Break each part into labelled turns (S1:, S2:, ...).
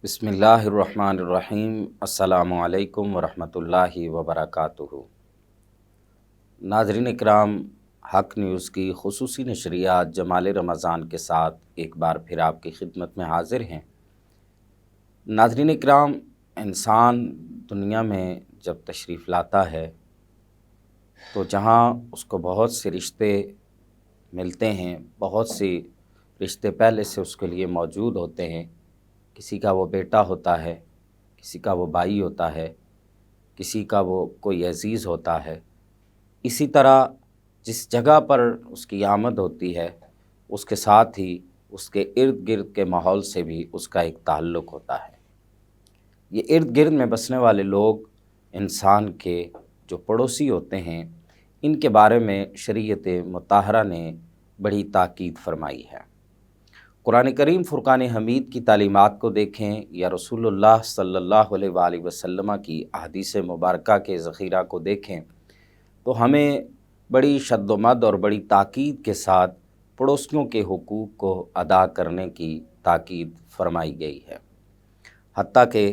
S1: بسم اللہ الرحمن الرحیم۔ السلام علیکم ورحمۃ اللہ وبرکاتہ۔ ناظرین اکرام، حق نیوز کی خصوصی نشریات جمال رمضان کے ساتھ ایک بار پھر آپ کی خدمت میں حاضر ہیں۔ ناظرین اکرام، انسان دنیا میں جب تشریف لاتا ہے تو جہاں اس کو بہت سے رشتے ملتے ہیں، بہت سے رشتے پہلے سے اس کے لیے موجود ہوتے ہیں۔ کسی کا وہ بیٹا ہوتا ہے، کسی کا وہ بھائی ہوتا ہے، کسی کا وہ کوئی عزیز ہوتا ہے۔ اسی طرح جس جگہ پر اس کی آمد ہوتی ہے، اس کے ساتھ ہی اس کے ارد گرد کے ماحول سے بھی اس کا ایک تعلق ہوتا ہے۔ یہ ارد گرد میں بسنے والے لوگ انسان کے جو پڑوسی ہوتے ہیں، ان کے بارے میں شریعت مطہرہ نے بڑی تاکید فرمائی ہے۔ قرآن کریم فرقان حمید کی تعلیمات کو دیکھیں یا رسول اللہ صلی اللہ علیہ وآلہ وسلم کی احادیث مبارکہ کے ذخیرہ کو دیکھیں تو ہمیں بڑی شد و مد اور بڑی تاکید کے ساتھ پڑوسیوں کے حقوق کو ادا کرنے کی تاکید فرمائی گئی ہے۔ حتیٰ کہ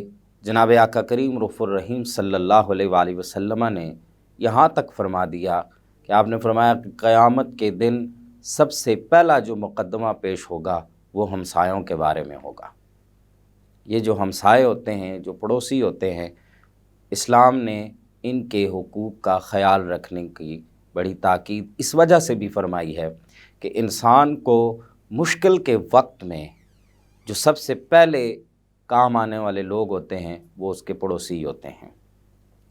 S1: جناب آقا کریم رؤوف الرحیم صلی اللہ علیہ وآلہ وسلم نے یہاں تک فرما دیا کہ آپ نے فرمایا کہ قیامت کے دن سب سے پہلا جو مقدمہ پیش ہوگا وہ ہمسایوں کے بارے میں ہوگا۔ یہ جو ہمسائے ہوتے ہیں، جو پڑوسی ہوتے ہیں، اسلام نے ان کے حقوق کا خیال رکھنے کی بڑی تاکید اس وجہ سے بھی فرمائی ہے کہ انسان کو مشکل کے وقت میں جو سب سے پہلے کام آنے والے لوگ ہوتے ہیں وہ اس کے پڑوسی ہوتے ہیں۔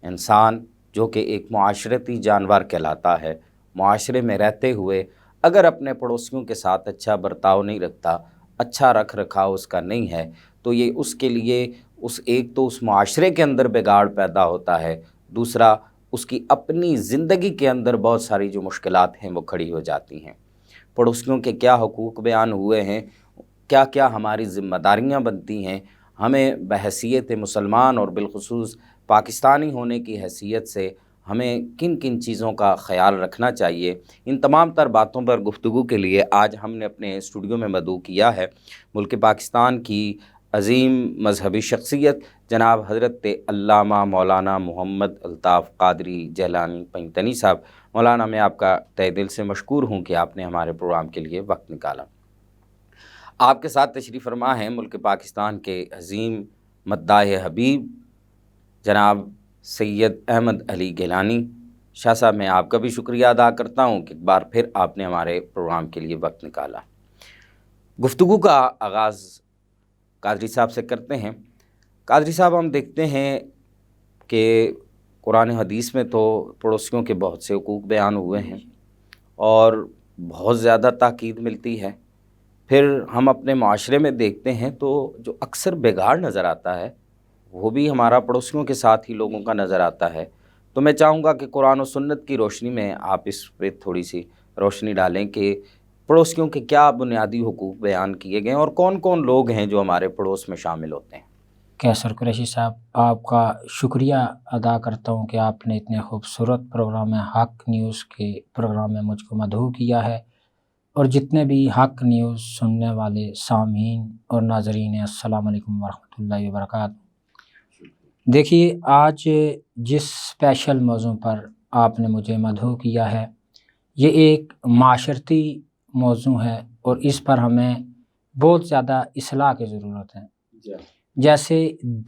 S1: انسان جو کہ ایک معاشرتی جانور کہلاتا ہے، معاشرے میں رہتے ہوئے اگر اپنے پڑوسیوں کے ساتھ اچھا برتاؤ نہیں رکھتا، اچھا رکھ رکھاؤ اس کا نہیں ہے، تو یہ اس کے لیے ایک تو اس معاشرے کے اندر بگاڑ پیدا ہوتا ہے، دوسرا اس کی اپنی زندگی کے اندر بہت ساری جو مشکلات ہیں وہ کھڑی ہو جاتی ہیں۔ پڑوسیوں کے کیا حقوق بیان ہوئے ہیں، کیا کیا ہماری ذمہ داریاں بنتی ہیں، ہمیں بحیثیت مسلمان اور بالخصوص پاکستانی ہونے کی حیثیت سے ہمیں کن کن چیزوں کا خیال رکھنا چاہیے، ان تمام تر باتوں پر گفتگو کے لیے آج ہم نے اپنے اسٹوڈیو میں مدعو کیا ہے ملک پاکستان کی عظیم مذہبی شخصیت جناب حضرت علامہ مولانا محمد الطاف قادری جیلانی پنجتنی صاحب۔ مولانا، میں آپ کا تہہ دل سے مشکور ہوں کہ آپ نے ہمارے پروگرام کے لیے وقت نکالا۔ آپ کے ساتھ تشریف فرما ہیں ملک پاکستان کے عظیم مداح حبیب جناب سید احمد علی گیلانی شاہ صاحب۔ میں آپ کا بھی شکریہ ادا کرتا ہوں کہ ایک بار پھر آپ نے ہمارے پروگرام کے لیے وقت نکالا۔ گفتگو کا آغاز قادری صاحب سے کرتے ہیں۔ قادری صاحب، ہم دیکھتے ہیں کہ قرآن حدیث میں تو پڑوسیوں کے بہت سے حقوق بیان ہوئے ہیں اور بہت زیادہ تاکید ملتی ہے۔ پھر ہم اپنے معاشرے میں دیکھتے ہیں تو جو اکثر بگاڑ نظر آتا ہے وہ بھی ہمارا پڑوسیوں کے ساتھ ہی لوگوں کا نظر آتا ہے۔ تو میں چاہوں گا کہ قرآن و سنت کی روشنی میں آپ اس پہ تھوڑی سی روشنی ڈالیں کہ پڑوسیوں کے کیا بنیادی حقوق بیان کیے گئے اور کون کون لوگ ہیں جو ہمارے پڑوس میں شامل ہوتے ہیں۔
S2: کیسر قریشی صاحب، آپ کا شکریہ ادا کرتا ہوں کہ آپ نے اتنے خوبصورت پروگرام حق نیوز کے پروگرام میں مجھ کو مدعو کیا ہے، اور جتنے بھی حق نیوز سننے والے سامعین اور ناظرین، السلام علیکم ورحمۃ اللہ وبرکاتہ۔ دیکھیے، آج جس اسپیشل موضوع پر آپ نے مجھے مدعو کیا ہے یہ ایک معاشرتی موضوع ہے، اور اس پر ہمیں بہت زیادہ اصلاح کی ضرورت ہے۔ جیسے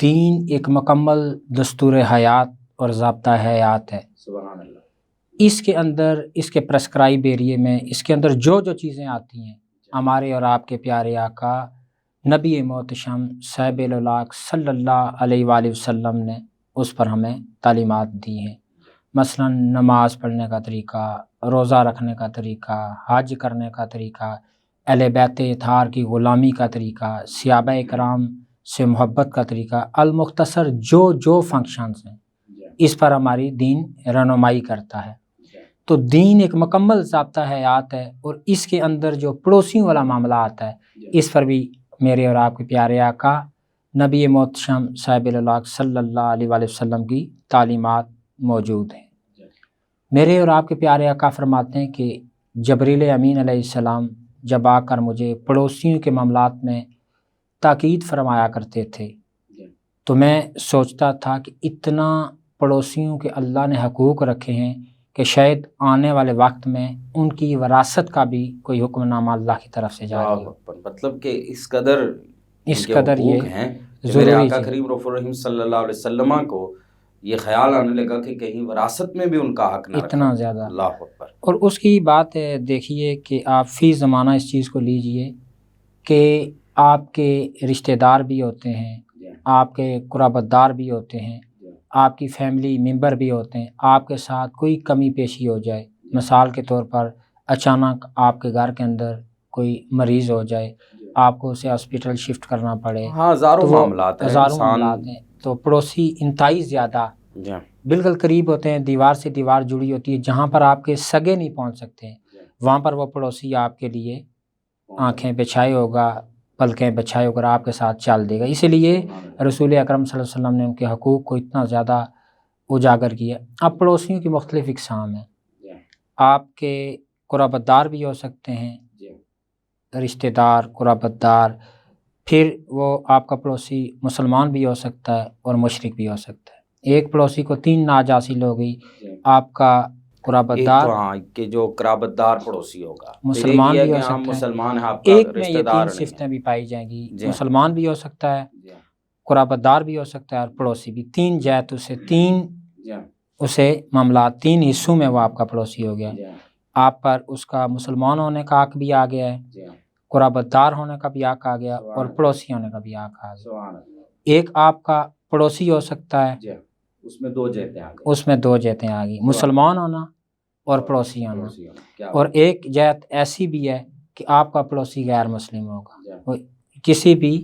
S2: دین ایک مکمل دستور حیات اور ضابطہ حیات ہے،
S1: سبحان اللہ۔
S2: اس کے اندر، اس کے پرسکرائب ایریے میں، اس کے اندر جو چیزیں آتی ہیں، ہمارے اور آپ کے پیارے آقا نبی محتشم صاحب الاولاق صلی اللہ علیہ وآلہ وسلم نے اس پر ہمیں تعلیمات دی ہیں۔ مثلا نماز پڑھنے کا طریقہ، روزہ رکھنے کا طریقہ، حج کرنے کا طریقہ، اہل بیت اطہار کی غلامی کا طریقہ، صحابہ کرام سے محبت کا طریقہ، المختصر جو فنکشنز ہیں اس پر ہماری دین رہنمائی کرتا ہے۔ تو دین ایک مکمل ضابطہ حیات ہے، اور اس کے اندر جو پڑوسیوں والا معاملہ آتا ہے اس پر بھی میرے اور آپ کے پیارے آقا نبی محتشم صاحب الاولاق صلی اللہ علیہ وآلہ وسلم کی تعلیمات موجود ہیں۔ میرے اور آپ کے پیارے آقا فرماتے ہیں کہ جبریل امین علیہ السلام جب آ کر مجھے پڑوسیوں کے معاملات میں تاکید فرمایا کرتے تھے، تو میں سوچتا تھا کہ اتنا پڑوسیوں کے اللہ نے حقوق رکھے ہیں کہ شاید آنے والے وقت میں ان کی وراثت کا بھی کوئی حکم نامہ اللہ کی طرف سے جاری ہو۔
S1: مطلب کہ اس قدر
S2: یہ
S1: ہیں کہ
S2: ضروری
S1: میرے آقا
S2: چیز۔
S1: کریم رسول الرحیم صلی اللہ علیہ وسلم کو یہ خیال آنے لگا کہ کہیں وراثت میں بھی ان کا حق نہ
S2: اتنا
S1: رکھا۔
S2: زیادہ۔
S1: اللہ اکبر۔
S2: اور اس کی بات دیکھیے کہ آپ فی زمانہ اس چیز کو لیجئے کہ آپ کے رشتہ دار بھی ہوتے ہیں، آپ کے قرابت دار بھی ہوتے ہیں، آپ کی فیملی ممبر بھی ہوتے ہیں، آپ کے ساتھ کوئی کمی پیشی ہو جائے، مثال کے طور پر اچانک آپ کے گھر کے اندر کوئی مریض ہو جائے، آپ کو اسے ہاسپٹل شفٹ کرنا پڑے،
S1: ہزاروں معاملات ہیں،
S2: ہزاروں معاملات ہیں، تو پڑوسی انتہائی زیادہ بالکل قریب ہوتے ہیں، دیوار سے دیوار جڑی ہوتی ہے، جہاں پر آپ کے سگے نہیں پہنچ سکتے وہاں پر وہ پڑوسی آپ کے لیے آنکھیں بچھائے ہوگا، پلکیں بچھائے ہوگا، آپ کے ساتھ چل دے گا۔ اسی لیے رسول اکرم صلی اللہ علیہ وسلم نے ان کے حقوق کو اتنا زیادہ اجاگر کیا۔ اب پڑوسیوں کی مختلف اقسام ہیں، آپ کے قرابت دار بھی ہو سکتے ہیں، رشتہ دار، قرابت دار، پھر وہ آپ کا پڑوسی مسلمان بھی ہو سکتا ہے اور مشرک بھی ہو سکتا ہے۔ ایک پڑوسی کو 3 ناج حاصل ہو گئی، آپ کا قرابت دار
S1: کہ جو قرابت دار پڑوسی ہوگا،
S2: مسلمان بھی ہو سکتا ہے،
S1: مسلمان ہے، آپ کا
S2: ایک میں
S1: رشتہ
S2: یہ
S1: دار
S2: 3 صفتیں بھی پائی جائیں گی،
S1: جی۔
S2: مسلمان بھی ہو سکتا ہے، قرابت دار بھی ہو سکتا ہے اور پڑوسی بھی۔ 3 جہت اسے، 3 اسے معاملات، 3 حصوں میں وہ آپ کا پڑوسی ہو گیا۔ آپ پر اس کا مسلمان ہونے کا حق بھی آ گیا ہے، قرابت دار ہونے کا بھی حق آ گیا اور پڑوسی ہونے کا بھی حق آ گیا۔ ایک آپ کا پڑوسی ہو سکتا ہے،
S1: اس میں 2 جہتیں آ گئی،
S2: اس میں 2 جہتیں آ گئی، مسلمان ہونا اور پڑوسی ہونا۔ اور ایک جہت ایسی بھی ہے کہ آپ کا پڑوسی غیر مسلم ہوگا، وہ کسی بھی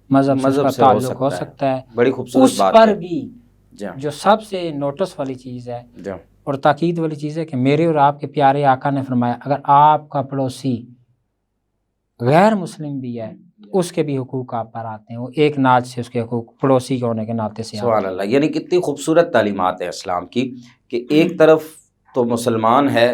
S2: مذہب سے اس کا تعلق ہو سکتا ہے،
S1: بڑی خوبصورت
S2: اس
S1: بات
S2: پر
S1: ہے۔
S2: بھی جو سب سے نوٹس والی چیز ہے اور تاکید والی چیز ہے کہ میرے اور آپ کے پیارے آقا نے فرمایا اگر آپ کا پڑوسی غیر مسلم بھی ہے اس کے بھی حقوق آپ پر آتے ہیں، وہ ایک ناج سے اس کے حقوق پڑوسی کے ہونے کے ناطے سے آتے ہیں۔
S1: سبحان اللہ، یعنی کتنی خوبصورت تعلیمات ہیں اسلام کی کہ ایک طرف تو مسلمان ہے،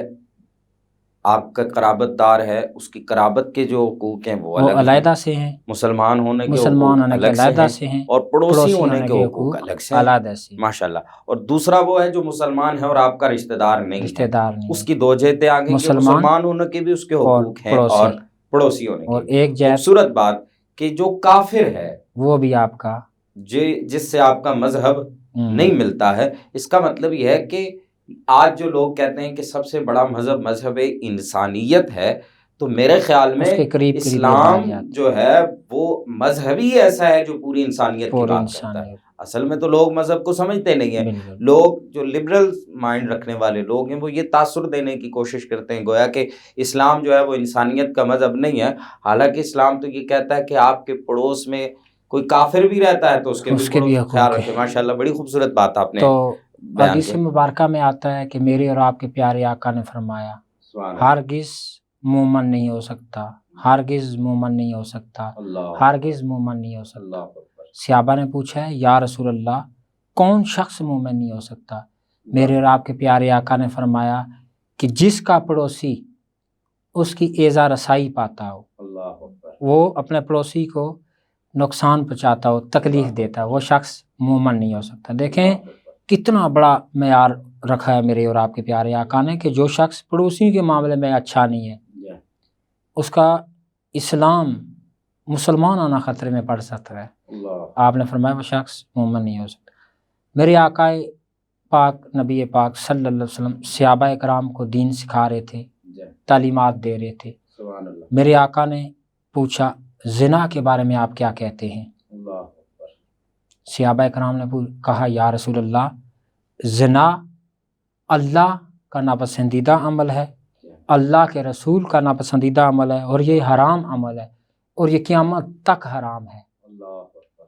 S1: آپ کا قرابت دار ہے، اس کی قرابت کے جو حقوق ہیں وہ
S2: علیحدہ سے ہیں،
S1: مسلمان ہونے کے
S2: مسلمان ہونے کے
S1: الگ
S2: علیحدہ سے ہیں،
S1: اور پڑوسی ہونے کے حقوق الگ سے
S2: علیحدہ سے،
S1: ماشاءاللہ۔ اور دوسرا وہ ہے جو مسلمان ہے اور آپ کا رشتہ دار نہیں
S2: رشتہ دار نہیں،
S1: اس کی 2 جہتیں آگے، مسلمان ہونے کے بھی اس کے حقوق ہیں اور پڑوسی ہونے
S2: اور
S1: کے۔
S2: ایک جہت
S1: خوبصورت بات کہ جو کافر ہے
S2: وہ بھی آپ کا،
S1: جس سے آپ کا مذہب نہیں ملتا ہے، اس کا مطلب یہ ہے کہ آج جو لوگ کہتے ہیں کہ سب سے بڑا مذہب انسانیت ہے، تو میرے خیال میں اسلام جو ہے وہ مذہب ہی ایسا ہے جو پوری انسانیت کی بات کرتا ہے۔ اصل میں تو لوگ مذہب کو سمجھتے نہیں ہیں، لوگ جو لبرل مائنڈ رکھنے والے لوگ ہیں وہ یہ تاثر دینے کی کوشش کرتے ہیں گویا کہ اسلام جو ہے وہ انسانیت کا مذہب نہیں ہے، حالانکہ اسلام تو یہ کہتا ہے کہ آپ کے پڑوس میں کوئی کافر بھی رہتا ہے تو اس کے بھی خیال رکھیں۔ ماشاءاللہ، بڑی خوبصورت بات آپ نے
S2: حدیث مبارکہ میں آتا ہے کہ میرے اور آپ کے پیارے آقا نے فرمایا ہرگز مومن نہیں ہو سکتا، ہرگز مومن نہیں ہو سکتا، ہرگز مومن نہیں ہو سکتا۔ صحابہ نے پوچھا ہے یا رسول اللہ کون شخص مومن نہیں ہو سکتا؟ میرے اور آپ کے پیارے آقا نے فرمایا کہ جس کا پڑوسی اس کی ایذا رسائی پاتا ہو، وہ اپنے پڑوسی کو نقصان پہنچاتا ہو، تکلیف دیتا ہے، وہ شخص مومن نہیں ہو سکتا۔ دیکھیں کتنا بڑا معیار رکھا ہے میرے اور آپ کے پیارے آقا نے کہ جو شخص پڑوسیوں کے معاملے میں اچھا نہیں ہے اس کا اسلام مسلمان ہونا خطرے میں پڑ سکتا ہے۔ آپ نے فرمایا وہ شخص مومن نہیں ہو سکتا۔ میرے آقا پاک نبی پاک صلی اللہ علیہ وسلم صحابہ اکرام کو دین سکھا رہے تھے، تعلیمات دے رہے تھے۔ میرے آقا نے پوچھا زنا کے بارے میں آپ کیا کہتے ہیں؟ صحابہ اکرام نے کہا یا رسول اللہ زنا اللہ کا ناپسندیدہ عمل ہے، اللہ کے رسول کا ناپسندیدہ عمل ہے اور یہ حرام عمل ہے اور یہ قیامت تک حرام ہے۔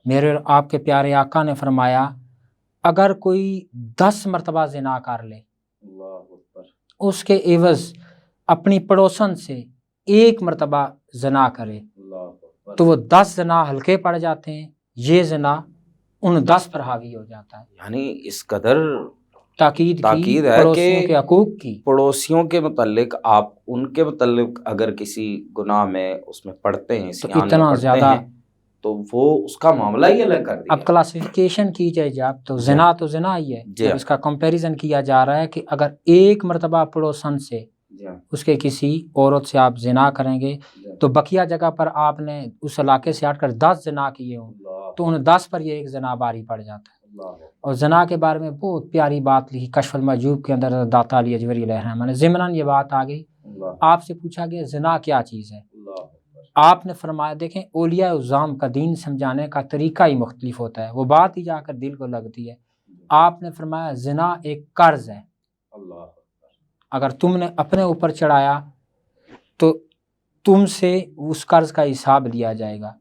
S2: میرے آپ کے پیارے آقا نے فرمایا اگر کوئی 10 مرتبہ زنا کر لے اس کے عوض اپنی پڑوسن سے 1 مرتبہ زنا کرے تو وہ 10 زنا ہلکے پڑ جاتے ہیں، یہ زنا ان 10 پر حاوی ہو جاتا ہے۔
S1: یعنی اس قدر
S2: تاکید
S1: ہے
S2: پڑوسیوں کے حقوق کی،
S1: پڑوسیوں کے متعلق آپ ان کے متعلق اگر کسی گناہ میں اس میں پڑھتے ہیں
S2: تو اتنا زیادہ
S1: تو وہ اس کا معاملہ ہی الگ کر دیا.
S2: اب کلاسیفیکیشن کی جائے جب تو زنا تو زنا ہی ہے. جب اس کا کمپیریزن کیا جا رہا ہے کہ اگر ایک مرتبہ پڑوسن سے اس کے کسی عورت سے آپ زنا کریں گے تو بقیہ جگہ پر آپ نے اس علاقے سے ہٹ کر 10 زنا کیے ہوں تو ان 10 پر یہ ایک زنا باری پڑ جاتا ہے. اور زنا کے بارے میں بہت پیاری بات لکھی کشف المحجوب کے اندر داتا علی اجوری علیہ الرحمہ نے. ضمناً یہ بات آ گئی، آپ سے پوچھا گیا زنا کیا چیز ہے، آپ نے فرمایا دیکھیں اولیاء عظام کا دین سمجھانے کا طریقہ ہی مختلف ہوتا ہے، وہ بات ہی جا کر دل کو لگتی ہے. آپ نے فرمایا زنا ایک قرض ہے، اگر تم نے اپنے اوپر چڑھایا تو تم سے اس قرض کا حساب لیا جائے گا.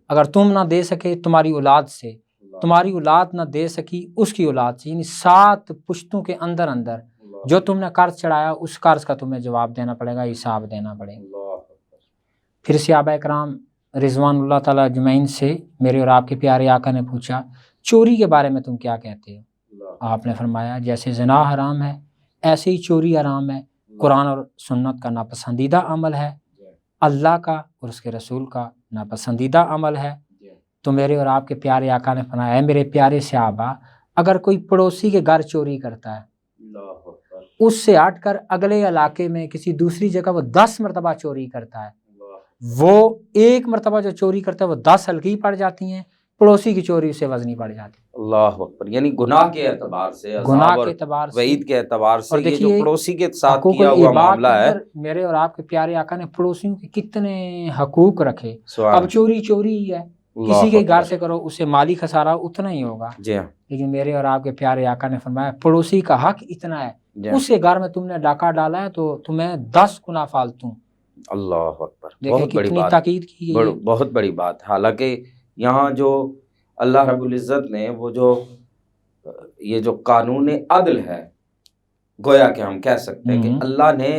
S2: اگر تم نہ دے سکے تمہاری اولاد سے، تمہاری اولاد نہ دے سکی اس کی اولاد سے، یعنی 7 پشتوں کے اندر اندر جو تم نے قرض چڑھایا اس قرض کا تمہیں جواب دینا پڑے گا، حساب دینا پڑے گا. پھر صحابہ کرام رضوان اللہ تعالیٰ اجمعین سے میرے اور آپ کے پیارے آقا نے پوچھا چوری کے بارے میں تم کیا کہتے ہو؟ آپ نے فرمایا جیسے زنا حرام ہے ایسے ہی چوری حرام ہے، قرآن اور سنت کا ناپسندیدہ عمل ہے، اللہ کا اور اس کے رسول کا ناپسندیدہ عمل ہے. تو میرے اور آپ کے پیارے آقا نے فرمایا اے میرے پیارے صحابہ، اگر کوئی پڑوسی کے گھر چوری کرتا ہے اس سے ہٹ کر اگلے علاقے میں کسی دوسری جگہ وہ 10 مرتبہ چوری کرتا ہے، وہ ایک مرتبہ جو چوری کرتا ہے وہ 10 ہلکی پڑ جاتی ہیں، پڑوسی کی چوری سے وزنی پڑ جاتی ہے.
S1: اللہ اکبر. یعنی گناہ کے اعتبار سے،
S2: گناہ کے اعتبار سے،
S1: وعید کے اعتبار سے،
S2: اور
S1: یہ جو پڑوسی کے ساتھ
S2: حقوق
S1: کیا ہوا معاملہ ہے.
S2: میرے اور آپ کے پیارے آقا نے پڑوسیوں کے کتنے حقوق رکھے. اب چوری چوری ہی ہے، کسی کے گھر سے کرو اسے مالی خسارہ اتنا ہی ہوگا، لیکن میرے اور آپ کے پیارے آقا نے فرمایا پڑوسی کا حق اتنا ہے، اس کے گھر میں تم نے ڈاکہ ڈالا ہے تو تمہیں 10 گنا فالتو.
S1: اللہ اکبر.
S2: بہت بڑی بات، تاکید کی گئی،
S1: بہت بڑی بات. حالانکہ یہاں جو اللہ رب العزت نے وہ جو یہ جو قانون عدل ہے، گویا کہ ہم کہہ سکتے ہیں کہ اللہ نے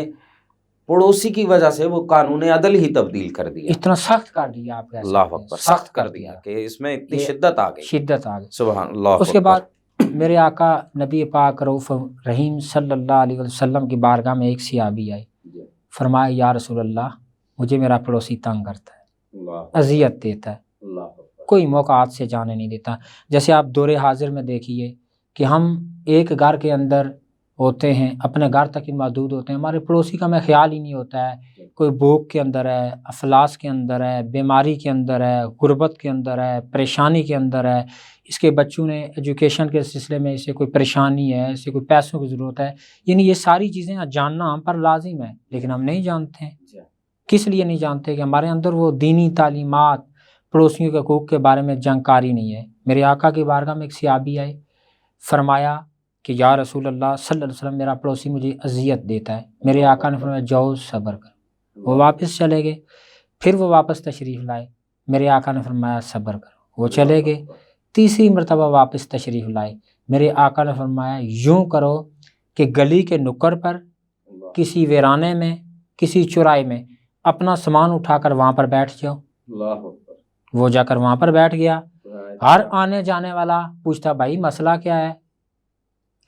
S1: پڑوسی کی وجہ سے وہ قانون عدل ہی تبدیل کر دیا،
S2: اتنا سخت کر دیا. آپ
S1: اللہ اکبر، سخت کر دیا کہ اس میں اتنی شدت آ گئی. سبحان اللہ.
S2: اس کے بعد میرے آقا نبی پاک رؤوف رحیم صلی اللہ علیہ وسلم کی بارگاہ میں ایک صحابی آئے، فرمایا یا رسول اللہ مجھے میرا پڑوسی تنگ کرتا ہے، اذیت دیتا ہے، کوئی موقع ہاتھ سے جانے نہیں دیتا. جیسے آپ دور حاضر میں دیکھیے کہ ہم ایک گھر کے اندر ہوتے ہیں، اپنے گھر تک ہی محدود ہوتے ہیں، ہمارے پڑوسی کا ہمیں خیال ہی نہیں ہوتا ہے. کوئی بھوک کے اندر ہے، افلاس کے اندر ہے، بیماری کے اندر ہے، غربت کے اندر ہے، پریشانی کے اندر ہے، اس کے بچوں نے ایجوکیشن کے سلسلے میں اسے کوئی پریشانی ہے، اسے کوئی پیسوں کی ضرورت ہے. یعنی یہ ساری چیزیں جاننا ہم پر لازم ہے، لیکن ہم نہیں جانتے ہیں. کس لیے نہیں جانتے؟ کہ ہمارے اندر وہ دینی تعلیمات، پڑوسیوں کے حقوق کے بارے میں جانکاری نہیں ہے. میرے آقا کی بارگاہ میں ایک صحابی آئے، فرمایا کہ یا رسول اللہ صلی اللہ علیہ وسلم میرا پڑوسی مجھے اذیت دیتا ہے. میرے آقا نے فرمایا جاؤ صبر کر. وہ واپس چلے گئے، پھر وہ واپس تشریف لائے. میرے آقا نے فرمایا صبر کرو. وہ چلے گئے، تیسری مرتبہ واپس تشریف لائے. میرے آقا نے فرمایا یوں کرو کہ گلی کے نکڑ پر کسی ویرانے میں، کسی چوراہے میں اپنا سامان اٹھا کر وہاں پر بیٹھ جاؤ. وہ جا کر وہاں پر بیٹھ گیا. ہر آنے جانے والا پوچھتا بھائی مسئلہ کیا ہے،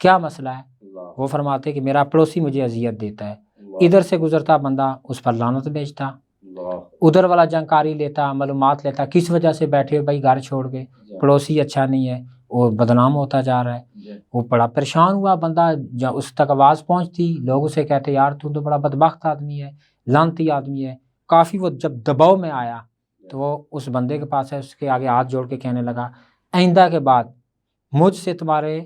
S2: کیا مسئلہ ہے؟ وہ فرماتے کہ میرا پڑوسی مجھے اذیت دیتا ہے. ادھر سے گزرتا بندہ اس پر لعنت بھیجتا، ادھر والا جانکاری لیتا، معلومات لیتا کس وجہ سے بیٹھے ہو بھائی گھر چھوڑ کے، پڑوسی اچھا نہیں ہے، وہ بدنام ہوتا جا رہا ہے. وہ بڑا پریشان ہوا بندہ، اس تک آواز پہنچتی، لوگ اسے کہتے یار تو بڑا بدبخت آدمی ہے، لعنتی آدمی ہے. کافی وہ جب دباؤ میں آیا تو وہ اس بندے کے پاس ہے، اس کے آگے ہاتھ جوڑ کے کہنے لگا آئندہ کے بعد مجھ سے تمہارے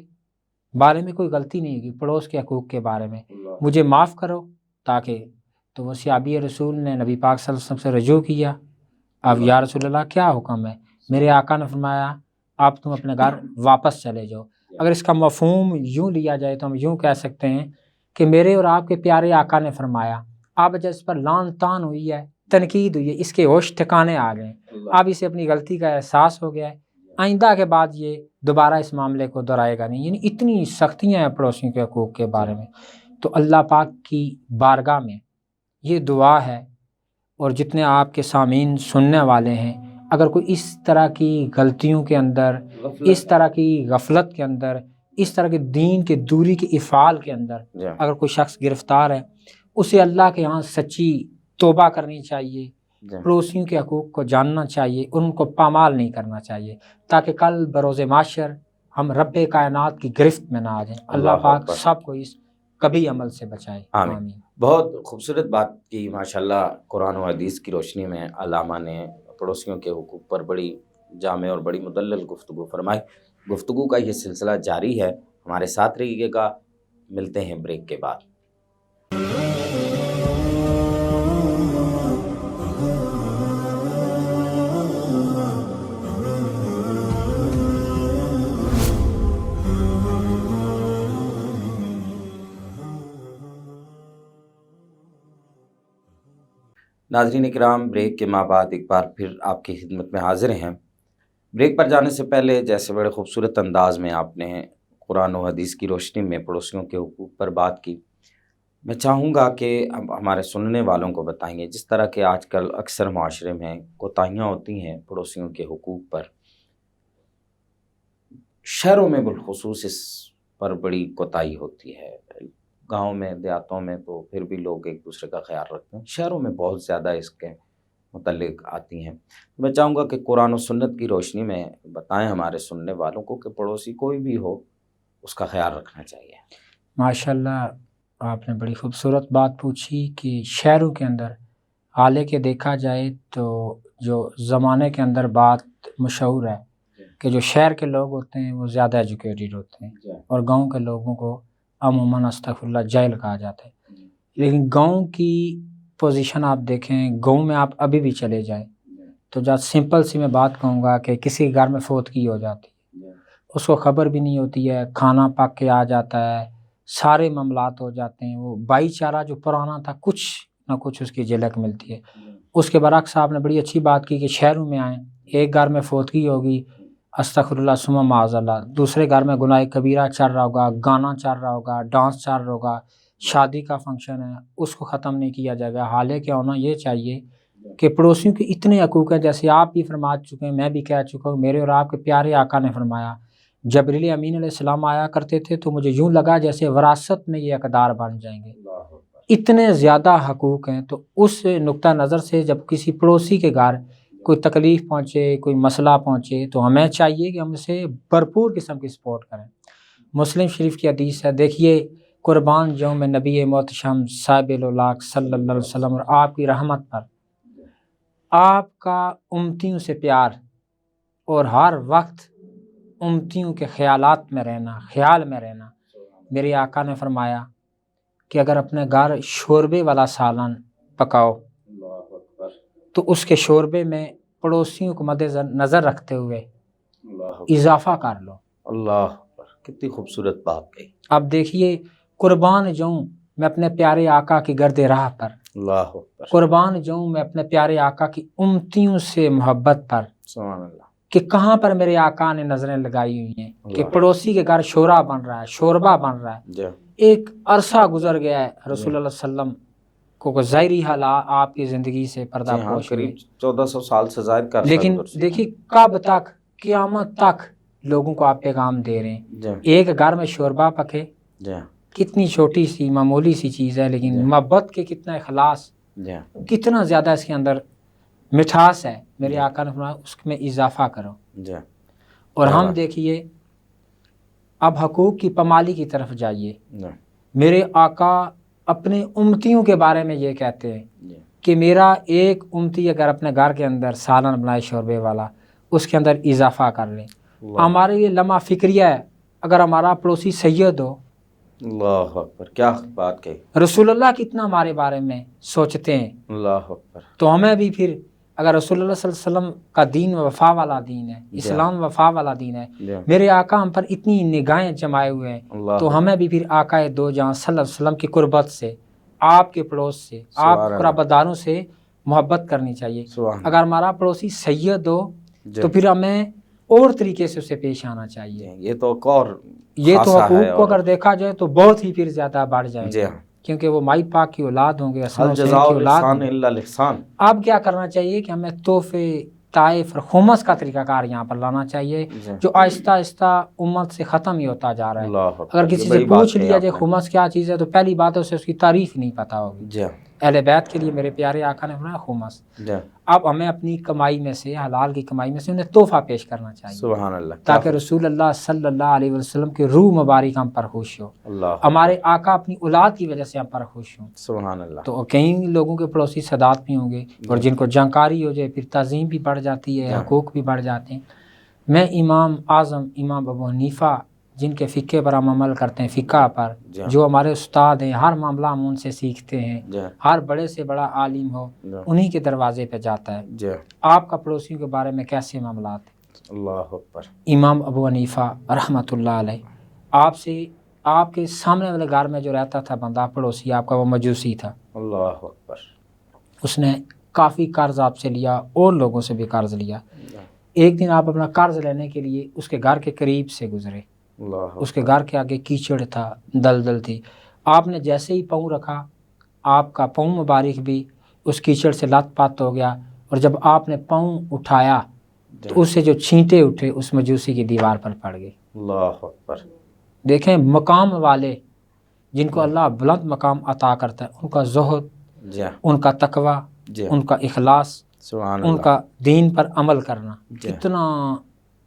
S2: بارے میں کوئی غلطی نہیں ہوگی، پڑوس کے حقوق کے بارے میں مجھے معاف کرو. تاکہ تو وہ صحابی رسول نے نبی پاک صلی اللہ علیہ وسلم سے رجوع کیا. اب یا رسول اللہ کیا حکم ہے؟ میرے آقا نے فرمایا آپ تم اپنے گھر واپس چلے جاؤ. اگر اس کا مفہوم یوں لیا جائے تو ہم یوں کہہ سکتے ہیں کہ میرے اور آپ کے پیارے آقا نے فرمایا اب جب اس پر لان تان ہوئی ہے، تنقید ہوئی ہے، اس کے ہوش ٹھکانے آ گئے، اب اسے اپنی غلطی کا احساس ہو گیا ہے، آئندہ کے بعد یہ دوبارہ اس معاملے کو دہرائے گا نہیں. یعنی اتنی سختیاں ہیں پڑوسیوں کے حقوق کے بارے میں. تو اللہ پاک کی بارگاہ میں یہ دعا ہے، اور جتنے آپ کے سامعین سننے والے ہیں، اگر کوئی اس طرح کی غلطیوں کے اندر، اس طرح کی غفلت کے اندر، اس طرح کے دین کے دوری کے افعال کے اندر اگر کوئی شخص گرفتار ہے، اسے اللہ کے ہاں سچی توبہ کرنی چاہیے، پڑوسیوں کے حقوق کو جاننا چاہیے، ان کو پامال نہیں کرنا چاہیے، تاکہ کل بروز محشر ہم رب کائنات کی گرفت میں نہ آ جائیں۔ اللہ پاک سب کو اس کبھی عمل سے بچائے، آمین۔
S1: بہت خوبصورت بات کی ماشاءاللہ، قرآن و حدیث کی روشنی میں علامہ نے پڑوسیوں کے حقوق پر بڑی جامع اور بڑی مدلل گفتگو فرمائی۔ گفتگو کا یہ سلسلہ جاری ہے، ہمارے ساتھ رہیے گا، ملتے ہیں بریک کے بعد۔ ناظرین اکرام، بریک کے ماں بعد ایک بار پھر آپ کی خدمت میں حاضر ہیں۔ بریک پر جانے سے پہلے جیسے بڑے خوبصورت انداز میں آپ نے قرآن و حدیث کی روشنی میں پڑوسیوں کے حقوق پر بات کی، میں چاہوں گا کہ ہمارے سننے والوں کو بتائیں گے، جس طرح کہ آج کل اکثر معاشرے میں کوتاہیاں ہوتی ہیں پڑوسیوں کے حقوق پر، شہروں میں بالخصوص اس پر بڑی کوتاہی ہوتی ہے۔ گاؤں میں دیہاتوں میں تو پھر بھی لوگ ایک دوسرے کا خیال رکھتے ہیں، شہروں میں بہت زیادہ اس کے متعلق آتی ہیں۔ میں چاہوں گا کہ قرآن و سنت کی روشنی میں بتائیں ہمارے سننے والوں کو کہ پڑوسی کوئی بھی ہو اس کا خیال رکھنا چاہیے۔
S2: ماشاءاللہ، آپ نے بڑی خوبصورت بات پوچھی کہ شہروں کے اندر حالانکہ دیکھا جائے تو جو زمانے کے اندر بات مشہور ہے کہ جو شہر کے لوگ ہوتے ہیں وہ زیادہ ایجوکیٹڈ ہوتے ہیں اور گاؤں کے لوگوں کو عموماً استغفر اللہ جاہل کہا جاتا ہے، لیکن گاؤں کی پوزیشن آپ دیکھیں، گاؤں میں آپ ابھی بھی چلے جائیں تو جب سمپل سی میں بات کہوں گا کہ کسی گھر میں فوتگی ہو جاتی ہے، اس کو خبر بھی نہیں ہوتی ہے، کھانا پک کے آ جاتا ہے، سارے معاملات ہو جاتے ہیں، وہ بھائی چارہ جو پرانا تھا کچھ نہ کچھ اس کی جھلک ملتی ہے۔ اس کے برعکس آپ نے بڑی اچھی بات کی کہ شہروں میں آئیں، ایک گھر میں فوتگی ہوگی، استغفر اللہ ثم معاذ اللہ، دوسرے گھر میں گناہ کبیرہ چل رہا ہوگا، گانا چل رہا ہوگا، ڈانس چل رہا ہوگا، شادی کا فنکشن ہے، اس کو ختم نہیں کیا جائے گا۔ حالانکہ ہونا یہ چاہیے کہ پڑوسیوں کے اتنے حقوق ہیں، جیسے آپ بھی فرما چکے ہیں، میں بھی کہہ چکا ہوں، میرے اور آپ کے پیارے آقا نے فرمایا، جبریل امین علیہ السلام آیا کرتے تھے تو مجھے یوں لگا جیسے وراثت میں یہ اقدار بن جائیں گے، اتنے زیادہ حقوق ہیں۔ تو اس نقطہ نظر سے جب کسی پڑوسی کے گھر کوئی تکلیف پہنچے، کوئی مسئلہ پہنچے تو ہمیں چاہیے کہ ہم اسے بھرپور قسم کی سپورٹ کریں۔ مسلم شریف کی حدیث ہے، دیکھیے، قربان جاؤں میں نبی محتشم صاحب الاولاق صلی اللہ علیہ وسلم اور آپ کی رحمت پر، آپ کا امتیوں سے پیار اور ہر وقت امتیوں کے خیالات میں رہنا، خیال میں رہنا۔ میرے آقا نے فرمایا کہ اگر اپنے گھر شوربے والا سالن پکاؤ تو اس کے شوربے میں پڑوسیوں کو مد نظر رکھتے ہوئے اضافہ کر لو۔
S1: اللہ، کتنی خوبصورت بات کہی۔
S2: اب دیکھیے، قربان جاؤں میں اپنے پیارے آقا کی گرد راہ پر،
S1: اللہ،
S2: قربان جاؤں میں اپنے پیارے آقا کی امتیوں سے محبت پر،
S1: سبحان اللہ، کہ
S2: کہ کہاں پر میرے آقا نے نظریں لگائی ہوئی ہیں کہ پڑوسی کے گھر شورا بن رہا ہے، شوربہ بن رہا ہے۔ ایک عرصہ گزر گیا ہے، رسول اللہ صلی اللہ علیہ وسلم کو ظاہری حالات آپ کی زندگی سے پردہ پوش ہوئے،
S1: قریب 1400 سال سے زائد کا عرصہ
S2: لیکن
S1: گزر چکا۔
S2: دیکھیے کب تک، قیامت تک لوگوں کو آپ پیغام دے رہے ہیں۔ ایک گھر میں شوربہ پکے، کتنی چھوٹی سی معمولی سی چیز ہے، لیکن محبت کے کتنا اخلاص، کتنا زیادہ اس کے اندر مٹھاس ہے۔ میرے آقا نے فرمایا اس میں اضافہ کرو۔ اور ہم دیکھیے اب حقوق کی پامالی کی طرف جائیے۔ میرے آقا اپنے امتیوں کے بارے میں یہ کہتے ہیں کہ میرا ایک امتی اگر اپنے گھر کے اندر سالن بنائے شوربے والا، اس کے اندر اضافہ کر لیں۔ ہمارے لیے لمحہ فکریہ ہے، اگر ہمارا پڑوسی سید ہو،
S1: اللہ اکبر، کیا بات کہی،
S2: رسول اللہ کتنا ہمارے بارے میں سوچتے ہیں۔
S1: اللہ اکبر،
S2: تو ہمیں بھی پھر اگر رسول اللہ صلی اللہ علیہ وسلم کا دین وفا والا دین ہے، اسلام وفا والا دین ہے، میرے آقا ہم پر اتنی نگاہیں جمائے ہوئے ہیں، تو ہمیں بھی پھر آقا دو جہاں صلی اللہ علیہ وسلم کی قربت سے، آپ کے پڑوس سے، آپ قرابت داروں سے محبت کرنی چاہیے۔ اگر ہمارا پڑوسی سید ہو تو پھر ہمیں اور طریقے سے اسے پیش آنا چاہیے۔
S1: یہ تو ایک اور
S2: یہ تو حقوق کو اگر دیکھا جائے تو بہت ہی پھر زیادہ بڑھ جائیں گے، کیونکہ وہ مائی پاک کی اولاد ہوں گے، حسن حسین کی اولاد ہوں گے۔ اب کیا کرنا چاہیے کہ ہمیں تحفے، طائف اور خمس کا طریقہ کار یہاں پر لانا چاہیے، جو آہستہ آہستہ امت سے ختم ہی ہوتا جا رہا ہے۔ اگر کسی سے پوچھ لیا جائے خمس کیا چیز ہے تو پہلی بات ہے اسے اس کی تعریف نہیں پتہ ہوگی۔ اہل بیت کے لیے میرے پیارے آقا نے فرمایا خمس.
S1: جی
S2: اب ہمیں اپنی کمائی میں سے، حلال کی کمائی میں سے انہیں تحفہ پیش کرنا چاہیے،
S1: سبحان اللہ.
S2: تاکہ رسول اللہ صلی اللہ علیہ وسلم کی روح مبارک ہم پر خوش ہو،
S1: اللہ
S2: ہمارے آقا اپنی اولاد کی وجہ سے ہم پر خوش ہوں.
S1: سبحان اللہ.
S2: تو کئی لوگوں کے پڑوسی سادات بھی ہوں گے، اور جن کو جانکاری ہو جائے پھر تعظیم بھی بڑھ جاتی ہے، حقوق بھی بڑھ جاتے ہیں. میں امام اعظم امام ابو حنیفہ جن کے فقہ پر ہم عمل کرتے ہیں، فقہ پر جو ہمارے استاد ہیں، ہر معاملہ ہم ان سے سیکھتے ہیں، ہر بڑے سے بڑا عالم ہو انہی کے دروازے پہ جاتا ہے. آپ کا پڑوسیوں کے بارے میں کیسے معاملات ہیں؟
S1: اللہ اکبر.
S2: امام ابو حنیفہ رحمۃ اللہ علیہ، آپ سے آپ کے سامنے والے گھر میں جو رہتا تھا بندہ پڑوسی آپ کا، وہ مجوسی تھا.
S1: اللہ اکبر. اس
S2: نے کافی قرض آپ سے لیا اور لوگوں سے بھی قرض لیا. ایک دن آپ اپنا قرض لینے کے لیے اس کے گھر کے قریب سے گزرے. اس کے گھر کے آگے کیچڑ تھا، دلدل تھی. آپ نے جیسے ہی پاؤں رکھا، آپ کا پاؤں مبارک بھی اس کیچڑ سے لت پت ہو گیا، اور جب آپ نے پاؤں اٹھایا تو اس سے جو چھینٹے اٹھے اس مجوسی کی دیوار پر پڑ گئے.
S1: اللہ اکبر.
S2: دیکھیں مقام والے جن کو اللہ بلند مقام عطا کرتا ہے، ان کا زہد، ان کا تقوی، ان کا اخلاص، ان کا دین پر عمل کرنا کتنا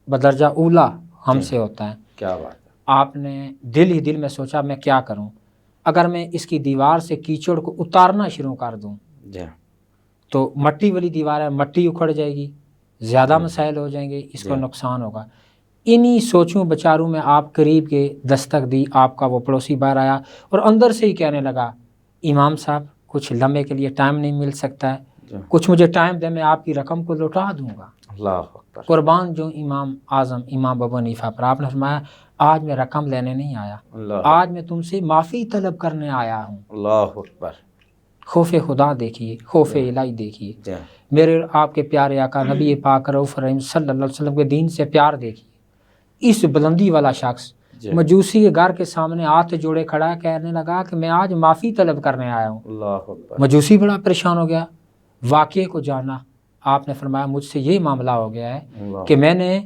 S2: بدرجہ اولا ہم سے ہوتا ہے.
S1: کیا بات ہے.
S2: آپ نے دل ہی دل میں سوچا میں کیا کروں، اگر میں اس کی دیوار سے کیچڑ کو اتارنا شروع کر دوں تو مٹی والی دیوار ہے، مٹی اکھڑ جائے گی، زیادہ مسائل ہو جائیں گے، اس کو نقصان ہوگا. انہی سوچوں بچاروں میں آپ قریب کے دستک دی. آپ کا وہ پڑوسی باہر آیا اور اندر سے ہی کہنے لگا، امام صاحب کچھ لمحے کے لیے ٹائم نہیں مل سکتا ہے، کچھ مجھے ٹائم دے، میں آپ کی رقم کو لوٹا دوں گا.
S1: اللہ اکبر.
S2: قربان جو امام اعظم امام ابو حنیفہ پر. آپ نے فرمایا آج میں رقم لینے نہیں آیا، آج میں تم سے معافی طلب کرنے آیا ہوں.
S1: اللہ اکبر.
S2: خوف خدا دیکھیے، خوف الہی دیکھیے. میرے آپ کے پیارے آقا نبی پاک رؤوف رحیم صلی اللہ علیہ وسلم کے دین سے پیار دیکھیے. اس بلندی والا شخص مجوسی کے گھر کے سامنے ہاتھ جوڑے کھڑا کہنے لگا کہ میں آج معافی طلب کرنے آیا ہوں.
S1: اللہ اکبر.
S2: مجوسی بڑا پریشان ہو گیا، واقعے کو جانا. آپ نے فرمایا مجھ سے یہ معاملہ ہو گیا ہے کہ میں نے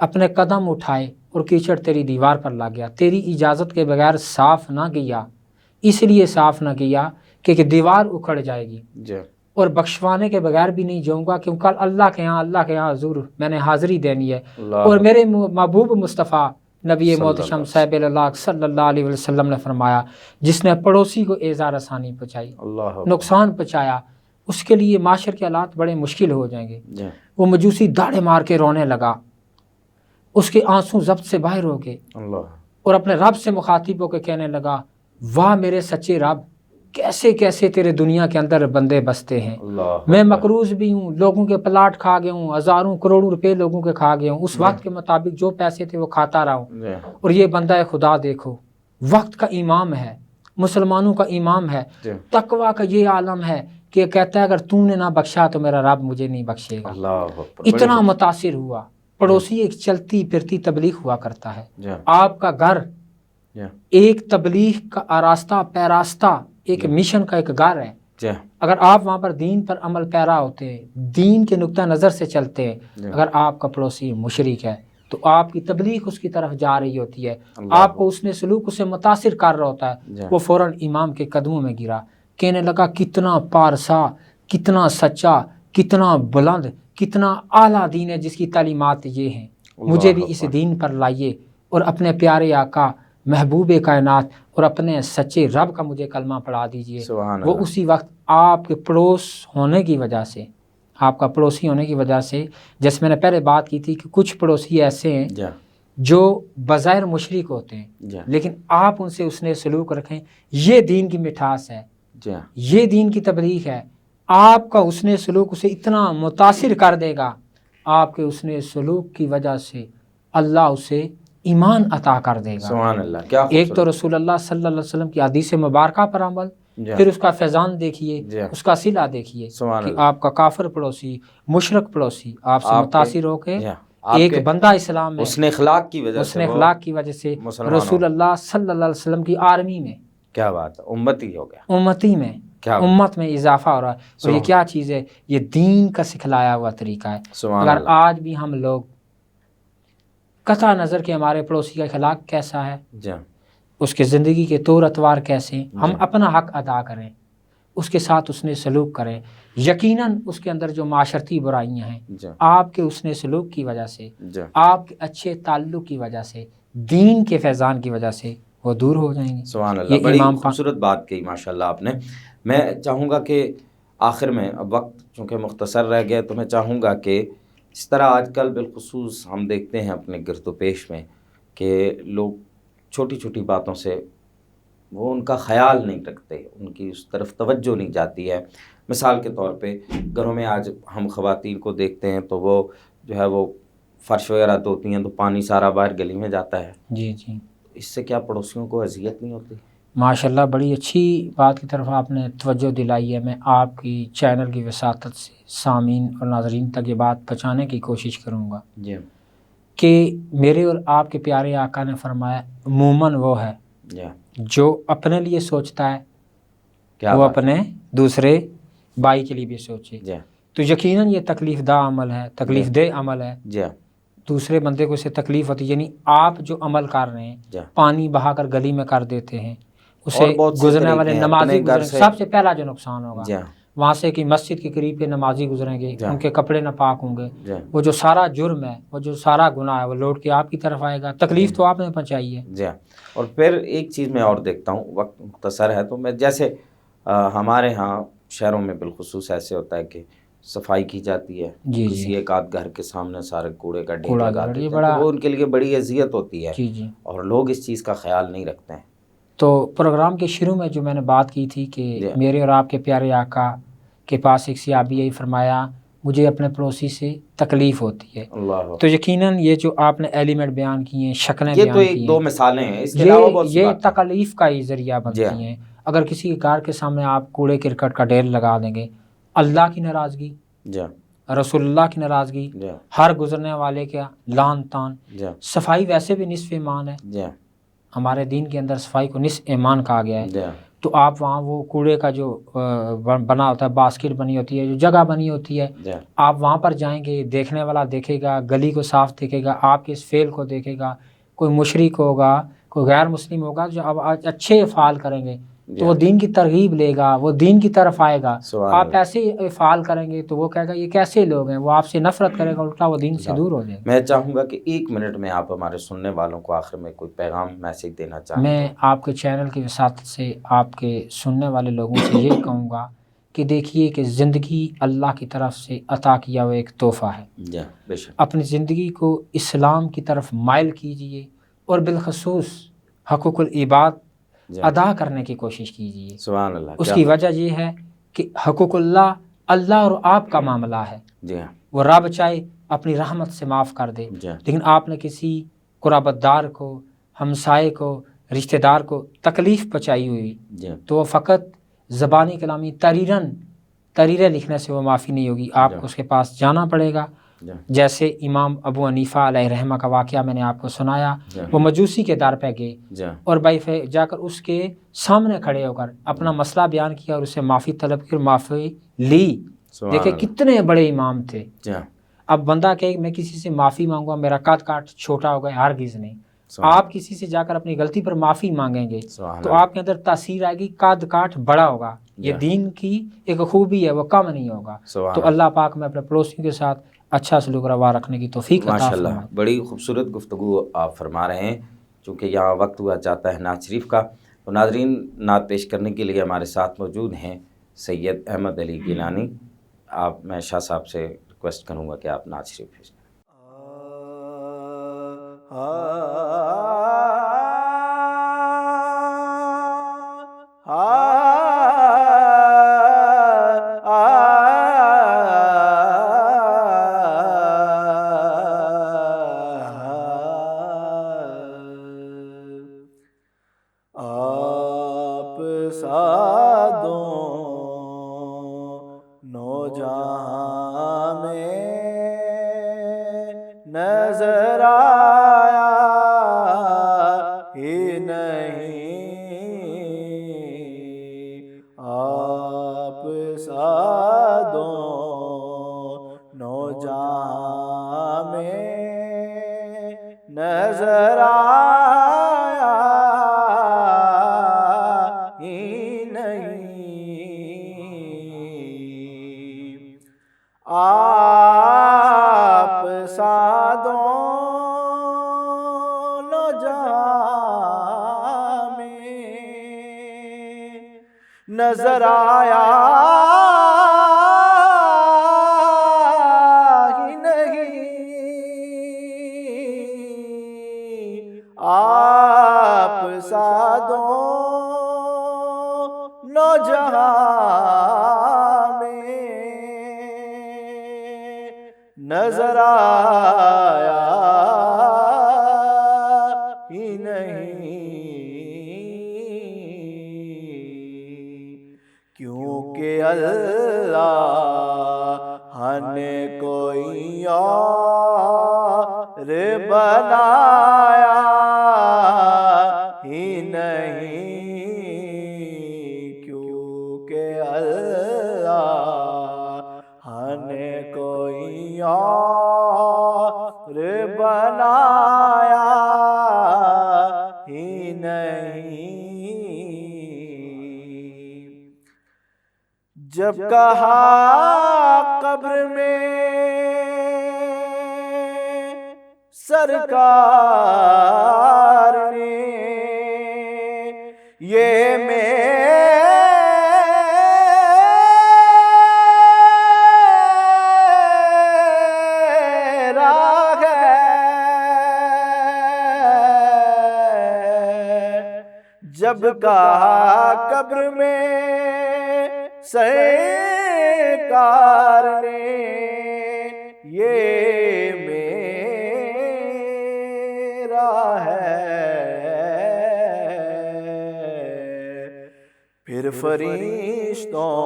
S2: اپنے قدم اٹھائے اور کیچڑ تیری دیوار پر لگ گیا، تیری اجازت کے بغیر صاف نہ کیا، اس لیے صاف نہ کیا کہ دیوار اکھڑ جائے گی، اور بخشوانے کے بغیر بھی نہیں جاؤں گا کیونکہ اللہ کے ہاں حضور میں نے حاضری دینی ہے. اور میرے محبوب مصطفیٰ نبی محتشم صاحب اللہ صلی اللہ علیہ وسلم نے فرمایا جس نے پڑوسی کو ایذا رسانی پہنچائی، نقصان پہنچایا، اس کے لیے معاشر کے حالات بڑے مشکل ہو جائیں گے. وہ مجوسی داڑے مار کے رونے لگا، اس کے آنسو ضبط سے باہر ہو گئے، اور اپنے رب سے مخاطب ہو کے کہنے لگا واہ میرے سچے رب، کیسے کیسے تیرے دنیا کے اندر بندے بستے ہیں. میں مقروض بھی ہوں، لوگوں کے پلاٹ کھا گیا ہوں، ہزاروں کروڑوں روپے لوگوں کے کھا گیا ہوں، اس وقت کے مطابق جو پیسے تھے وہ کھاتا رہا ہوں. اور یہ بندہ خدا دیکھو وقت کا امام ہے، مسلمانوں کا امام ہے، تقوی کا یہ عالم ہے کہ کہتا ہے اگر تم نے نہ بخشا تو میرا رب مجھے نہیں بخشے گا. اتنا متاثر ہوا. پڑوسی ایک چلتی پھرتی تبلیغ ہوا کرتا ہے. آپ کا گھر ایک تبلیغ کا آراستہ پیراستہ، ایک مشن کا ایک گھر ہے. اگر آپ وہاں پر دین پر عمل پیرا ہوتے ہیں، دین کے نقطہ نظر سے چلتے ہیں، اگر آپ کا پڑوسی مشرک ہے تو آپ کی تبلیغ اس کی طرف جا رہی ہوتی ہے، آپ کو اس نے سلوک اسے متاثر کر رہا ہوتا ہے. وہ فوراً امام کے قدموں میں گرا، کہنے لگا کتنا پارسا، کتنا سچا، کتنا بلند، کتنا اعلیٰ دین ہے جس کی تعلیمات یہ ہیں. مجھے بھی اس دین پر لائیے اور اپنے پیارے آقا محبوب کائنات اور اپنے سچے رب کا مجھے کلمہ پڑھا دیجئے. وہ اسی وقت آپ کے پڑوس ہونے کی وجہ سے، آپ کا پڑوسی ہونے کی وجہ سے، جیسے میں نے پہلے بات کی تھی کہ کچھ پڑوسی ایسے ہیں جو بظاہر مشرک ہوتے ہیں لیکن آپ ان سے اس نے سلوک رکھیں. یہ دین کی مٹھاس ہے، یہ دین کی تبلیغ ہے. آپ کا اس نے سلوک اسے اتنا متاثر کر دے گا، آپ کے اس نے سلوک کی وجہ سے اللہ اسے ایمان عطا کر دے گا.
S1: سبحان اللہ. کیا
S2: ایک تو رسول اللہ صلی اللہ علیہ وسلم کی حدیث مبارکہ پر عمل، پھر اس کا فیضان دیکھیے، اس کا صلہ دیکھیے کہ آپ کا کافر پڑوسی، مشرک پڑوسی آپ سے متاثر ہو کے ایک بندہ اسلام میں
S1: اس نے اخلاق کی
S2: وجہ سے رسول اللہ صلی اللہ علیہ وسلم کی آرمی میں،
S1: کیا بات ہے، امتی ہو گیا،
S2: امتی میں، امت میں اضافہ ہو رہا ہے. اور یہ کیا چیز ہے؟ یہ دین کا سکھلایا ہوا طریقہ ہے. اگر آج بھی ہم لوگ قطع نظر کے ہمارے پڑوسی کا اخلاق کیسا ہے، اس کے زندگی کے طور اتوار کیسے، ہم اپنا حق ادا کریں. اس کے ساتھ حسن سلوک کریں. یقیناً اس کے اندر جو معاشرتی برائیاں ہیں
S1: جی
S2: آپ کے حسن سلوک کی وجہ سے،
S1: جی
S2: آپ کے اچھے تعلق کی وجہ سے، دین کے فیضان کی وجہ سے وہ دور ہو جائیں گے.
S1: سبحان اللہ.
S2: یہ
S1: بڑی
S2: امام
S1: خوبصورت بات کہی ماشاء اللہ آپ نے. میں چاہوں گا کہ آخر میں، اب وقت چونکہ مختصر رہ گیا، تو میں چاہوں گا کہ جس طرح آج کل بالخصوص ہم دیکھتے ہیں اپنے گرد و پیش میں کہ لوگ چھوٹی چھوٹی باتوں سے وہ ان کا خیال نہیں رکھتے، ان کی اس طرف توجہ نہیں جاتی ہے. مثال کے طور پہ گھروں میں آج ہم خواتین کو دیکھتے ہیں تو وہ جو ہے وہ فرش وغیرہ دھوتی ہیں تو پانی سارا باہر گلی میں جاتا ہے.
S2: جی جی
S1: اس سے کیا پڑوسیوں کو اذیت نہیں ہوتی؟
S2: ماشاء اللہ بڑی اچھی بات کی طرف آپ نے توجہ دلائی ہے. میں آپ کی چینل کی وساطت سے سامعین اور ناظرین تک یہ بات پہنچانے کی کوشش کروں گا
S1: جی
S2: کہ میرے اور آپ کے پیارے آقا نے فرمایا مومن وہ ہے
S1: جی
S2: جو اپنے لیے سوچتا ہے
S1: کیا
S2: وہ
S1: بات.
S2: اپنے دوسرے بھائی کے لیے بھی سوچے.
S1: جی
S2: تو یقیناً یہ تکلیف دہ عمل ہے، تکلیف دہ عمل ہے.
S1: جی
S2: دوسرے بندے کو اس سے تکلیف ہوتی ہے، یعنی آپ جو عمل کر رہے ہیں
S1: جی
S2: پانی بہا کر گلی میں کر دیتے ہیں، اسے
S1: اور بہت سے
S2: گزرنے والے
S1: طریقے ہیں
S2: نمازی
S1: اپنے گھر
S2: گزریں،
S1: سے.
S2: سب سے پہلا جو نقصان ہوگا
S1: جی
S2: وہاں سے کہ مسجد کے قریب کے نمازی گزریں گے،
S1: جی
S2: ان کے کپڑے ناپاک ہوں گے،
S1: جی
S2: وہ جو سارا جرم ہے، وہ جو سارا گناہ ہے وہ لوٹ کے آپ کی طرف آئے گا. تکلیف تو آپ نے پہنچائی ہے.
S1: جی. اور پھر ایک چیز میں اور دیکھتا ہوں، وقت مختصر ہے تو میں جیسے ہمارے ہاں شہروں میں بالخصوص ایسے ہوتا ہے کہ صفائی کی جاتی ہے،
S2: جی
S1: کسی
S2: جی
S1: ایک آدھ گھر کے سامنے سارے کوڑے کا ڈھیر
S2: کوڑا
S1: لگا
S2: کرکٹ یہ
S1: دیتے ہیں
S2: بڑا.
S1: تو وہ ان کے لیے بڑی اذیت ہوتی ہے
S2: جی جی
S1: اور لوگ اس چیز کا خیال نہیں رکھتے ہیں.
S2: تو پروگرام کے شروع میں جو میں نے بات کی تھی کہ
S1: جی
S2: میرے اور آپ کے پیارے آقا کے پاس ایک صحابی یہی فرمایا مجھے اپنے پڑوسی سے تکلیف ہوتی ہے.
S1: اللہ،
S2: تو یقیناً یہ جو آپ نے ایلیمنٹ بیان کیے ہیں، شکلیں
S1: یہ تو
S2: بیان
S1: ایک
S2: کی
S1: دو
S2: ہیں،
S1: مثالیں ہیں، اس کے علاوہ بہت سی
S2: یہ
S1: باتیں ہیں.
S2: تکلیف کا ہی ذریعہ
S1: جی
S2: بنتی ہیں. اگر کسی کے کار کے سامنے آپ کوڑے کرکٹ کا ڈھیر لگا دیں گے، اللہ کی ناراضگی،
S1: جی
S2: رسول اللہ کی ناراضگی،
S1: جی
S2: ہر گزرنے والے کا لعن طعن.
S1: جی
S2: صفائی ویسے بھی نصف ایمان ہے،
S1: جی
S2: ہمارے دین کے اندر صفائی کو نصف ایمان کہا گیا ہے.
S1: جی
S2: تو آپ وہاں وہ کوڑے کا جو بنا ہوتا ہے، باسکٹ بنی ہوتی ہے، جو جگہ بنی ہوتی ہے،
S1: جی
S2: آپ وہاں پر جائیں گے، دیکھنے والا دیکھے گا، گلی کو صاف دیکھے گا، آپ کے اس فعل کو دیکھے گا. کوئی مشرک ہوگا، کوئی غیر مسلم ہوگا جو اب اچھے افعال کریں گے تو وہ دین کی ترغیب لے گا، وہ دین کی طرف آئے گا.
S1: سبحان
S2: آپ
S1: اللہ.
S2: ایسے افعال کریں گے تو وہ کہے گا یہ کیسے لوگ ہیں، وہ آپ سے نفرت کرے گا، الٹا وہ دین سے دور ہو جائے گا.
S1: میں چاہوں گا کہ 1 منٹ میں آپ ہمارے سننے والوں کو آخر میں کوئی پیغام میسیج دینا چاہیں
S2: میں
S1: تو.
S2: آپ کے چینل کی وساطت سے آپ کے سننے والے لوگوں سے یہ کہوں گا کہ دیکھیے کہ زندگی اللہ کی طرف سے عطا کیا ہوا ایک تحفہ ہے.
S1: جی بے شک.
S2: اپنی زندگی کو اسلام کی طرف مائل کیجئے اور بالخصوص حقوق العباد
S1: جی
S2: ادا کرنے کی کوشش کیجئے.
S1: سبحان اللہ.
S2: اس
S1: کیا
S2: کی وجہ یہ ہے کہ حقوق اللہ اور آپ کا معاملہ ہے.
S1: جی
S2: وہ رب چاہے اپنی رحمت سے معاف کر دے،
S1: جی
S2: لیکن آپ نے کسی قرابت دار کو، ہمسائے کو، رشتہ دار کو تکلیف پہنچائی ہوئی
S1: جی
S2: تو وہ فقط زبانی کلامی تحریریں لکھنے سے وہ معافی نہیں ہوگی. آپ کو اس کے پاس جانا پڑے گا.
S1: جی
S2: جیسے امام ابو حنیفہ علیہ رحمہ کا واقعہ میں نے آپ کو سنایا،
S1: جی
S2: وہ مجوسی کے دار پہ گئے
S1: جی
S2: اور جا کر اس کے سامنے کھڑے ہو کر اپنا مسئلہ بیان کیا اور اسے معافی طلب کی اور معافی لی.
S1: سبحان
S2: دیکھیں
S1: اللہ.
S2: کتنے بڑے امام تھے.
S1: جی
S2: اب بندہ کہ میں کسی سے معافی مانگوں گا میرا قد کاٹ چھوٹا ہوگا، ہرگز نہیں.
S1: سبحان
S2: آپ کسی سے جا کر اپنی غلطی پر معافی مانگیں گے
S1: سبحان
S2: تو
S1: اللہ.
S2: آپ کے اندر تاثیر آئے گی، قد کاٹ بڑا ہوگا. یہ
S1: جی
S2: دین کی ایک خوبی ہے، وہ کم نہیں ہوگا.
S1: سبحان
S2: تو
S1: اللہ.
S2: اللہ پاک میں اپنے پڑوسیوں کے ساتھ اچھا سلوک روا رکھنے کی توفیق عطا
S1: ماشاء اللہ
S2: فرمائے.
S1: بڑی خوبصورت گفتگو آپ فرما رہے ہیں. چونکہ یہاں وقت ہوا چاہتا ہے نعت شریف کا، تو ناظرین نعت پیش کرنے کے لیے ہمارے ساتھ موجود ہیں سید احمد علی گیلانی. میں شاہ صاحب سے ریکویسٹ کروں گا کہ آپ نعت شریف پیش کریں.
S3: آپ سادوں نوجہاں میں نظر آیا ہی نہیں، آپ سادوں نوجہاں میں نظر آیا ہی نہیں، نظر آیا ہی نہیں، آپ سا دونوں جہاں میں نظر آیا ہی نہیں، کیونکہ اللہ نے کوئی اور بنایا ہی نہیں، کیونکہ اللہ نے کوئی اور بنایا ہی نہیں۔ جب کہا قبر میں سرکار نے یہ میرا ہے، جب کہا قبر میں سرکار نے یہ میرا ہے، پھر فرشتوں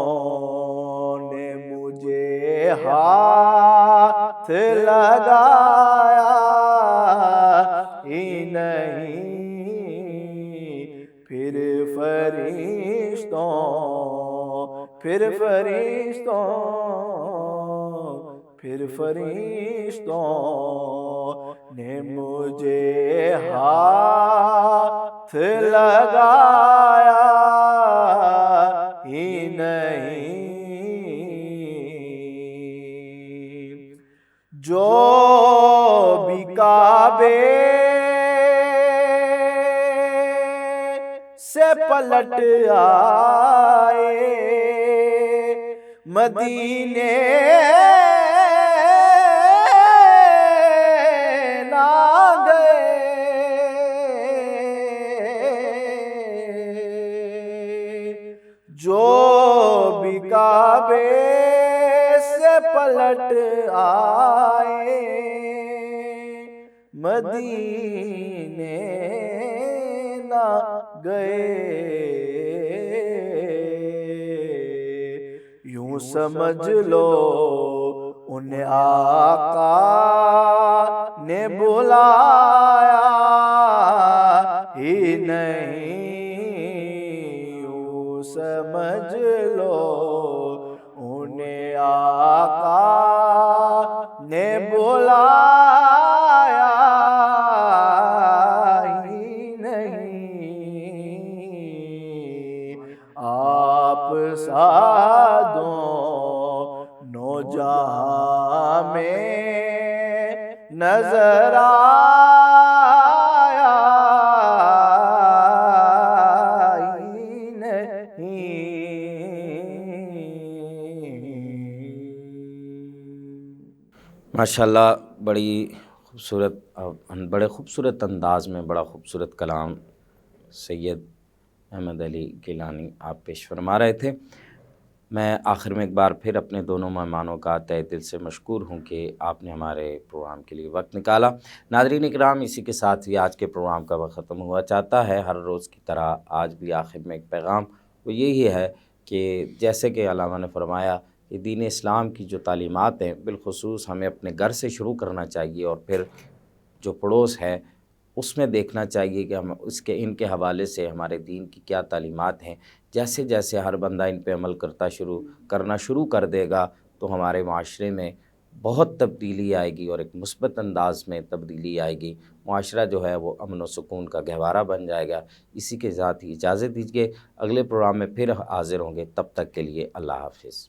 S3: نے مجھے ہاتھ لگایا ہی نہیں، پھر فرشتوں نے مجھے ہاتھ لگایا ہی نہیں، جو بھی کعبے سے پلٹ آئے مدینے نہ گئے، جو بھی کعبے سے پلٹ آئے مدینے نہ گئے، یوں سمجھ لو انہیں آقا نے بلایا ہی نہیں، یوں سمجھ لو انہیں آقا نے بلایا ہی نہیں، آپ سا دونوں جہاں میں نظر آیا ہی نہیں۔
S1: ماشاءاللہ بڑے خوبصورت انداز میں بڑا خوبصورت کلام سید احمد علی گیلانی آپ پیش فرما رہے تھے۔ میں آخر میں ایک بار پھر اپنے دونوں مہمانوں کا تہہ دل سے مشکور ہوں کہ آپ نے ہمارے پروگرام کے لیے وقت نکالا۔ ناظرین اکرام، اسی کے ساتھ ہی آج کے پروگرام کا وقت ختم ہوا چاہتا ہے۔ ہر روز کی طرح آج بھی آخر میں ایک پیغام وہ یہی ہے کہ جیسے کہ علامہ نے فرمایا کہ دین اسلام کی جو تعلیمات ہیں بالخصوص ہمیں اپنے گھر سے شروع کرنا چاہیے، اور پھر جو پڑوس ہے اس میں دیکھنا چاہیے کہ ہم ان کے حوالے سے ہمارے دین کی کیا تعلیمات ہیں۔ جیسے جیسے ہر بندہ ان پہ عمل کرنا شروع کر دے گا تو ہمارے معاشرے میں بہت تبدیلی آئے گی، اور ایک مثبت انداز میں تبدیلی آئے گی۔ معاشرہ جو ہے وہ امن و سکون کا گہوارہ بن جائے گا۔ اسی کے ساتھ ہی اجازت دیجیے، اگلے پروگرام میں پھر حاضر ہوں گے، تب تک کے لیے اللہ حافظ۔